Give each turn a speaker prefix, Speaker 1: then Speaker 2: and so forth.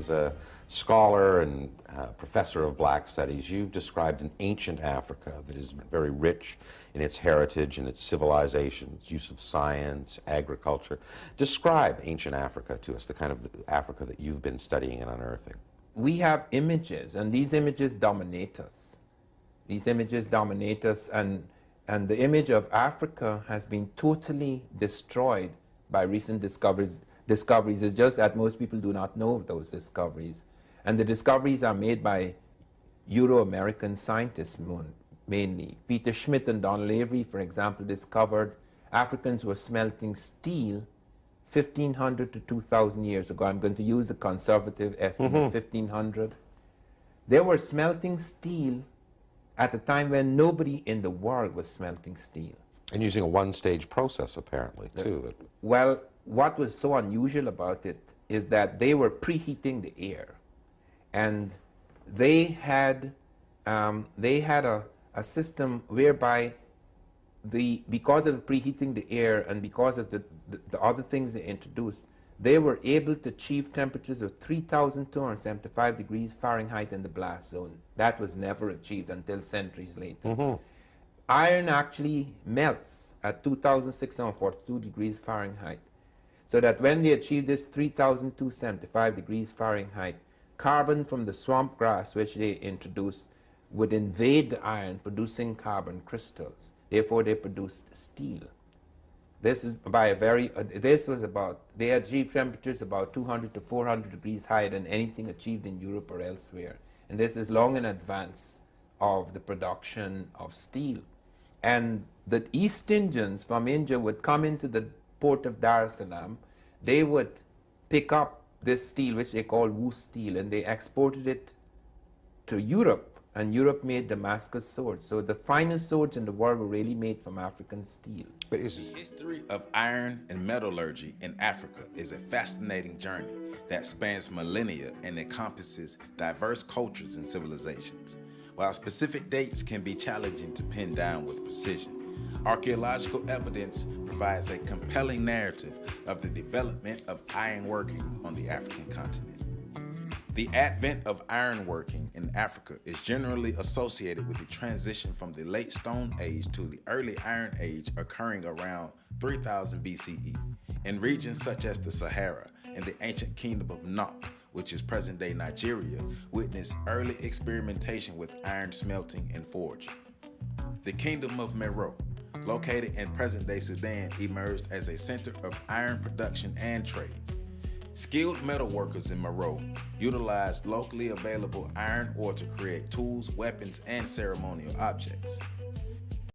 Speaker 1: As a scholar and professor of Black studies, you've described an ancient Africa that is very rich in its heritage and its civilization, its use of science, agriculture. Describe ancient Africa to us, the kind of Africa that you've been studying and unearthing.
Speaker 2: We have images, and these images dominate us. These images dominate us, and the image of Africa has been totally destroyed by recent discoveries. It's just that most people do not know of those discoveries. And the discoveries are made by Euro-American scientists mainly. Peter Schmidt and Don Lavery, for example, discovered Africans were smelting steel 1,500 to 2,000 years ago. I'm going to use the conservative estimate, 1,500. They were smelting steel at a time when nobody in the world was smelting steel.
Speaker 1: And using a one-stage process, apparently, too.
Speaker 2: Well, what was so unusual about it is that they were preheating the air. And they had a system whereby because of preheating the air and because of the other things they introduced, they were able to achieve temperatures of 3,275 degrees Fahrenheit in the blast zone. That was never achieved until centuries later. Iron actually melts at 2,642 degrees Fahrenheit. So that when they achieve this 3,275 degrees Fahrenheit, carbon from the swamp grass which they introduced would invade the iron, producing carbon crystals. Therefore, they produced steel. This is by a they achieved temperatures about 200 to 400 degrees higher than anything achieved in Europe or elsewhere. And this is long in advance of the production of steel. And the East Indians from India would come into the port of Dar es Salaam. They would pick up this steel, which they call Wu steel, and they exported it to Europe, and Europe made Damascus swords. So the finest swords in the world were really made from African steel.
Speaker 3: The history of iron and metallurgy in Africa is a fascinating journey that spans millennia and encompasses diverse cultures and civilizations. While specific dates can be challenging to pin down with precision, archaeological evidence provides a compelling narrative of the development of ironworking on the African continent. The advent of ironworking in Africa is generally associated with the transition from the late Stone Age to the early Iron Age occurring around 3000 BCE in regions such as the Sahara and the ancient kingdom of Nok, which is present-day Nigeria, witnessed early experimentation with iron smelting and forging. The kingdom of Meroe, located in present-day Sudan, emerged as a center of iron production and trade. Skilled metalworkers in Meroe utilized locally available iron ore to create tools, weapons, and ceremonial objects.